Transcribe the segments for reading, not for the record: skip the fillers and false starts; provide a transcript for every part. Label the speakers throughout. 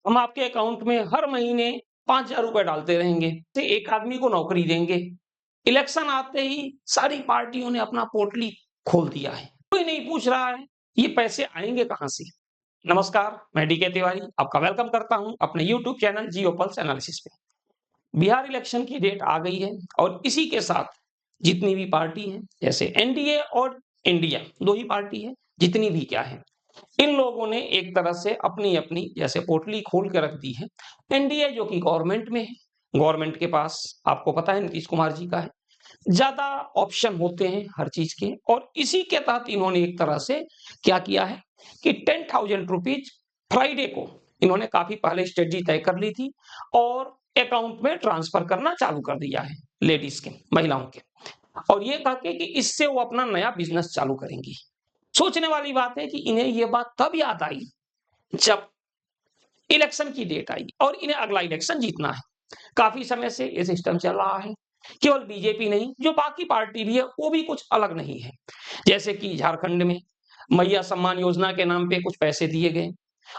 Speaker 1: हम आपके अकाउंट में हर महीने 5,000 रुपए डालते रहेंगे, से एक आदमी को नौकरी देंगे। इलेक्शन आते ही सारी पार्टियों ने अपना पोर्टली खोल दिया है। कोई नहीं पूछ रहा है, ये पैसे आएँगे कहाँ से? नमस्कार, मैं डीके तिवारी आपका वेलकम करता हूँ अपने यूट्यूब चैनल जियो पल्स एनालिसिस पे। बिहार इलेक्शन की डेट आ गई है और इसी के साथ जितनी भी पार्टी हैं, जैसे एनडीए और इंडिया 2 ही पार्टी है, जितनी भी क्या है, इन लोगों ने एक तरह से अपनी-अपनी जैसे पोटली खोल के रख दी है। एनडीए जो कि गवर्नमेंट में है, गवर्नमेंट के पास आपको पता है नीतीश कुमार जी का है, ज़्यादा ऑप्शन होते हैं हर चीज़ के और इसी के तहत इन्होंने एक तरह से क्या किया है कि 10,000 रुपीज़ फ्राइडे को इन्होंने काफ़ी पहले स्ट्रेटजी तय कर ली थी और अकाउंट में ट्रांसफर करना चालू कर दिया है लेडीज़ के, महिलाओं के। और ये कह के कि इससे वो अपना नया बिज़नेस चालू करेंगी। सोचने वाली बात है कि इन्हें ये बात तब याद आई जब इलेक्शन की डेट आई और इन्हें अगला इलेक्शन जीतना है। काफ़ी समय से ये सिस्टम चल रहा है। केवल बीजेपी नहीं, जो बाकी पार्टी भी है, वो भी कुछ अलग नहीं है। जैसे कि झारखंड में मैया सम्मान योजना के नाम पे कुछ पैसे दिए गए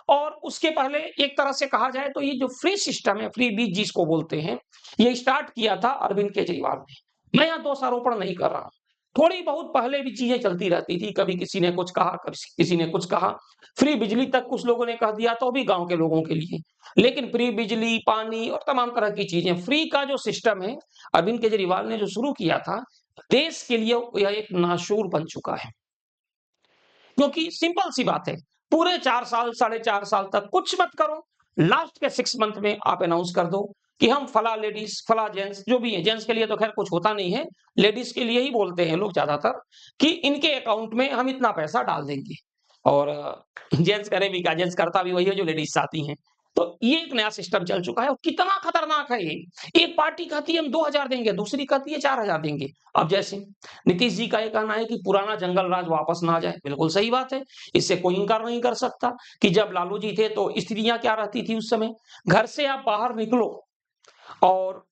Speaker 1: और उसके पहले एक तरह से कहा जाए तो ये जो फ्री सिस्टम है, फ्री बीज जिसको बोलते हैं, ये स्टार्ट किया था अरविंद केजरीवाल ने। मैं यहाँ दोषारोपण नहीं कर रहा हूँ। थोड़ी बहुत पहले भी चीजें चलती रहती थी, कभी किसी ने कुछ कहा, कभी किसी ने कुछ कहा। फ्री बिजली तक कुछ लोगों ने कह दिया, तो भी गाँव के लोगों के लिए। लेकिन फ्री बिजली, पानी और तमाम तरह की चीजें, फ्री का जो सिस्टम है, अरविंद केजरीवाल ने जो शुरू किया था, देश के लिए यह एक नाशूर बन चुका है। क्योंकि सिंपल सी बात है, पूरे 4 साल, साढ़े 4 साल तक कुछ मत करो, लास्ट के 6 मंथ में आप अनाउंस कर दो कि हम फला लेडीज, फला जेंट्स जो भी है, जेंट्स के लिए तो खैर कुछ होता नहीं है, लेडीज के लिए ही बोलते हैं लोग ज्यादातर कि इनके अकाउंट में हम इतना पैसा डाल देंगे और जेंट्स करे भी क्या, जेंट्स करता भी वही है जो लेडीज चाहती हैं। तो ये एक नया सिस्टम चल चुका है और कितना खतरनाक है ये। एक पार्टी कहती है हम 2,000 देंगे, दूसरी कहती है 4,000 देंगे। अब जैसे नीतीश जी का ये कहना है कि पुराना जंगल राज वापस ना आ जाए, बिल्कुल सही बात है। इससे कोई इनकार नहीं कर सकता कि जब लालू जी थे तो स्त्रियां क्या रहती थी उस समय, घर से आप बाहर निकलो और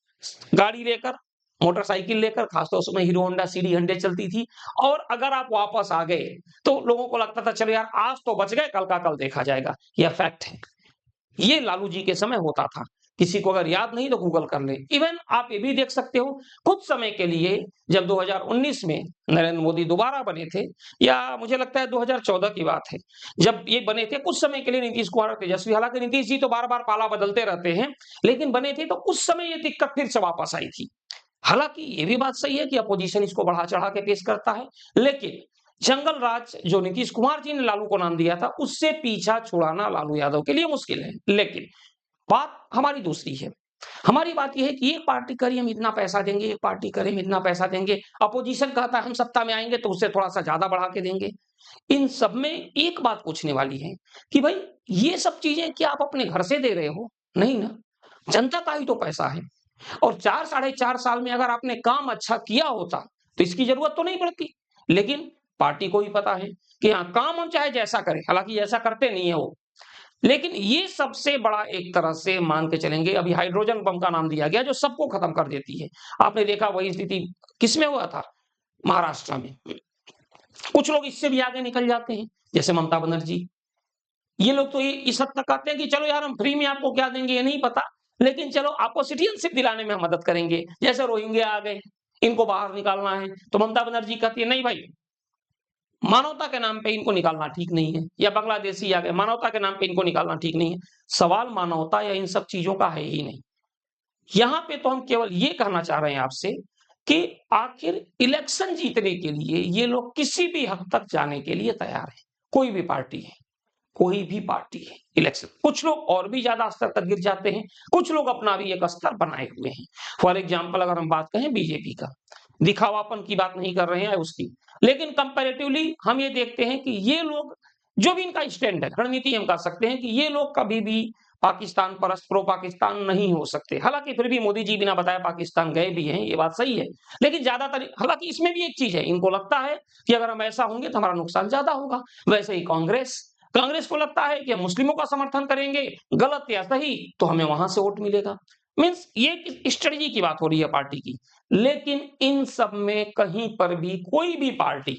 Speaker 1: गाड़ी लेकर, मोटरसाइकिल लेकर, खासतौर से उसमें हीरो होंडा सीडी हंड्रेड चलती थी और अगर आप वापस आ गए तो लोगों को लगता था चलो यार आज तो बच गए, कल का कल देखा जाएगा। यह फैक्ट है। ये लालू जी के समय होता था। किसी को अगर याद नहीं तो गूगल कर ले। इवन आप ये भी देख सकते हो, कुछ समय के लिए जब 2019 में नरेंद्र मोदी दोबारा बने थे, या मुझे लगता है 2014 की बात है, जब ये बने थे कुछ समय के लिए नीतीश कुमार और तेजस्वी, हालांकि नीतीश जी तो बार-बार पाला बदलते रहते हैं, लेकिन बने थे तो उस समय ये दिक्कत फिर से वापस आई थी। हालांकि ये भी बात सही है कि अपोजिशन इसको बढ़ा-चढ़ा के पेश करता है, लेकिन जंगल राज जो नीतीश कुमार जी ने लालू को नाम दिया था, उससे पीछा छुड़ाना लालू यादव के लिए मुश्किल है। लेकिन बात हमारी दूसरी है। हमारी बात ये है कि एक पार्टी करे हम इतना पैसा देंगे, एक पार्टी करे हम इतना पैसा देंगे, अपोजिशन कहता है हम सत्ता में आएँगे तो उससे थोड़ा-सा ज़्यादा बढ़ा के देंगे। इन सब में एक बात पूछने वाली है कि भाई ये सब चीज़ें क्या आप अपने घर से दे रहे हो? नहीं ना, जनता का ही तो पैसा है और 4 साढ़े 4 साल में अगर आपने काम अच्छा किया होता, तो इसकी ज़रूरत तो नहीं पड़ती। लेकिन पार्टी को भी पता है कि हाँ, काम हम चाहे जैसा करें, हालाँकि ऐसा करते नहीं है वो। लेकिन ये सबसे बड़ा एक तरह से मान के चलेंगे, अभी हाइड्रोजन बम का नाम दिया गया जो सबको खत्म कर देती है। आपने देखा वही स्थिति किसमें हुआ था? महाराष्ट्र में। कुछ लोग इससे भी आगे निकल जाते हैं, जैसे ममता बनर्जी। ये लोग तो ये इस हद तक कहते हैं कि चलो यार हम फ्री में आपको क्या देंगे ये नहीं पता, लेकिन चलो आपको सिटीजनशिप दिलाने में हम मदद करेंगे। जैसे रोहिंग्या आ गए, इनको बाहर निकालना है, तो ममता बनर्जी कहती है नहीं भाई, मानवता के नाम पे इनको निकालना ठीक नहीं है, या बांग्लादेशी आ गए, मानवता के नाम पे इनको निकालना ठीक नहीं है। सवाल मानवता या इन सब चीज़ों का है ही नहीं। यहाँ पे तो हम केवल ये कहना चाह रहे हैं आपसे कि आखिर इलेक्शन जीतने के लिए ये लोग किसी भी हद तक जाने के लिए तैयार हैं। कोई भी पार्टी है, कोई भी पार्टी है इलेक्शन। कुछ लोग और भी ज़्यादा स्तर तक गिर जाते हैं, कुछ लोग अपना भी एक स्तर बनाए हुए हैं। फॉर एग्जाम्पल अगर हम बात करें बीजेपी का, दिखावापन की बात नहीं कर रहे हैं उसकी, लेकिन कंपैरेटिवली हम ये देखते हैं कि ये लोग जो भी इनका स्टैंड है, रणनीति हम कह सकते हैं कि ये लोग कभी भी पाकिस्तान परस्त, प्रो पाकिस्तान नहीं हो सकते। हालाँकि फिर भी मोदी जी बिना बताए पाकिस्तान गए भी हैं, ये बात सही है। लेकिन ज़्यादातर हालाँकि इसमें भी एक चीज़ है, इनको लगता है कि अगर हम ऐसा होंगे तो हमारा नुकसान ज़्यादा होगा। वैसे ही कांग्रेस, कांग्रेस को लगता है कि हम मुस्लिमों का समर्थन करेंगे, गलत या सही, तो हमें वहां से वोट मिलेगा। मीन्स ये स्ट्रेटजी की बात हो रही है पार्टी की। लेकिन इन सब में कहीं पर भी कोई भी पार्टी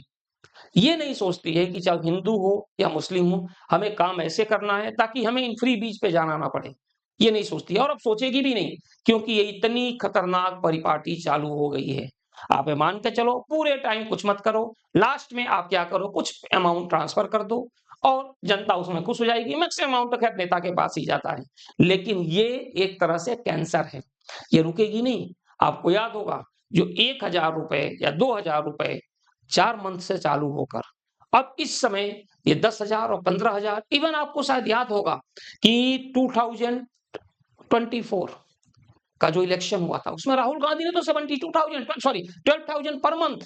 Speaker 1: ये नहीं सोचती है कि चाहे हिंदू हो या मुस्लिम हो, हमें काम ऐसे करना है ताकि हमें इन फ्री बीज पे जाना ना पड़े। ये नहीं सोचती है और अब सोचेगी भी नहीं, क्योंकि ये इतनी खतरनाक परिपाटी चालू हो गई है। आप ये मान के चलो पूरे टाइम कुछ मत करो, लास्ट में आप क्या करो, कुछ अमाउंट ट्रांसफर कर दो और जनता उसमें खुश हो जाएगी। मैक्सिमम अमाउंट तो खैर नेता के पास ही जाता है। लेकिन ये एक तरह से कैंसर है, ये रुकेगी नहीं। आपको याद होगा जो ₹1000 या ₹2000 4 मंथ से चालू होकर अब इस समय ये 10,000 और 15,000, इवन आपको शायद याद होगा कि 2024 का जो इलेक्शन हुआ था उसमें राहुल गांधी ने तो 12,000 पर मंथ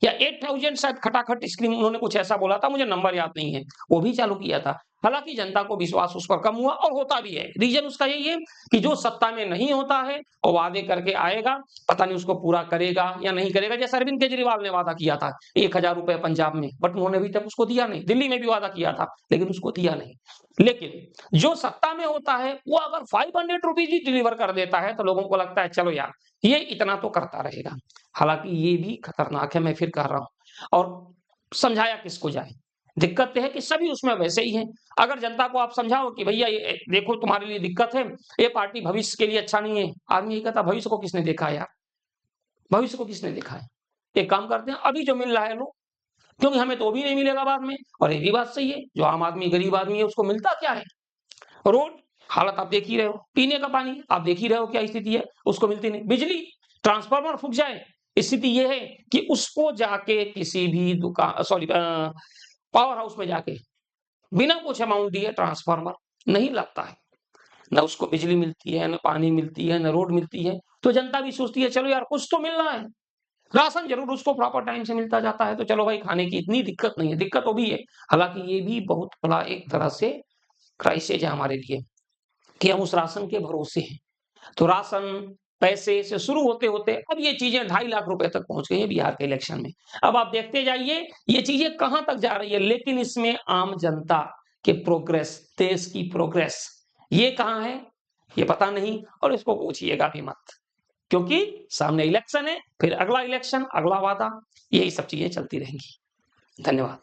Speaker 1: या 8,000 शायद खटाखट स्कीम उन्होंने कुछ ऐसा बोला था, मुझे नंबर याद नहीं है, वो भी चालू किया था। हालांकि जनता को विश्वास उस पर कम हुआ और होता भी है। रीजन उसका यही है कि जो सत्ता में नहीं होता है और वादे करके आएगा, पता नहीं उसको पूरा करेगा या नहीं करेगा। जैसे अरविंद केजरीवाल ने वादा किया था ₹1,000 पंजाब में, बट उन्होंने अभी तक उसको दिया नहीं। दिल्ली में भी वादा किया था लेकिन उसको दिया नहीं। लेकिन जो सत्ता में होता है वो अगर ₹500 भी डिलीवर कर देता है तो लोगों को लगता है चलो यार ये इतना तो करता रहेगा। हालांकि ये भी खतरनाक है, मैं फिर कह रहा हूं। और समझाया किसको जाए, दिक्कत है कि सभी उसमें वैसे ही हैं। अगर जनता को आप समझाओ कि भैया ये देखो तुम्हारे लिए दिक्कत है, ये पार्टी भविष्य के लिए अच्छा नहीं है, आदमी ये कहता भविष्य को किसने देखा यार, भविष्य को किसने देखा है। एक काम करते हैं अभी जो मिल रहा है लो, क्योंकि हमें तो भी नहीं मिलेगा बाद में। और ये भी बात सही है, जो आम आदमी गरीब आदमी है उसको मिलता क्या है, रोड हालत आप देख ही रहे हो, पीने का पानी आप देख ही रहे हो क्या स्थिति है, उसको मिलती नहीं। बिजली ट्रांसफार्मर फूक जाए, स्थिति ये है कि उसको जाके किसी भी दुकान सॉरी पावर हाउस में जाके बिना कुछ अमाउंट दिए ट्रांसफार्मर नहीं लगता है। ना उसको बिजली मिलती है, ना पानी मिलती है, ना रोड मिलती है। तो जनता भी सोचती है चलो यार कुछ तो मिल रहा है। राशन जरूर उसको प्रॉपर टाइम से मिलता जाता है तो चलो भाई खाने की इतनी दिक्कत नहीं है, दिक्कत तो भी है। हालांकि ये भी बहुत बड़ा एक तरह से क्राइसिस है हमारे लिए कि हम उस राशन के भरोसे हैं। तो राशन पैसे से शुरू होते होते अब ये चीजें 2.5 लाख तक पहुंच गई है बिहार के इलेक्शन में। अब आप देखते जाइए ये चीजें कहां तक जा रही है, लेकिन इसमें आम जनता के प्रोग्रेस, देश की प्रोग्रेस ये कहां है ये पता नहीं। और इसको पूछिएगा भी मत, क्योंकि सामने इलेक्शन है, फिर अगला इलेक्शन, अगला वादा, यही सब चीजें चलती रहेंगी। धन्यवाद।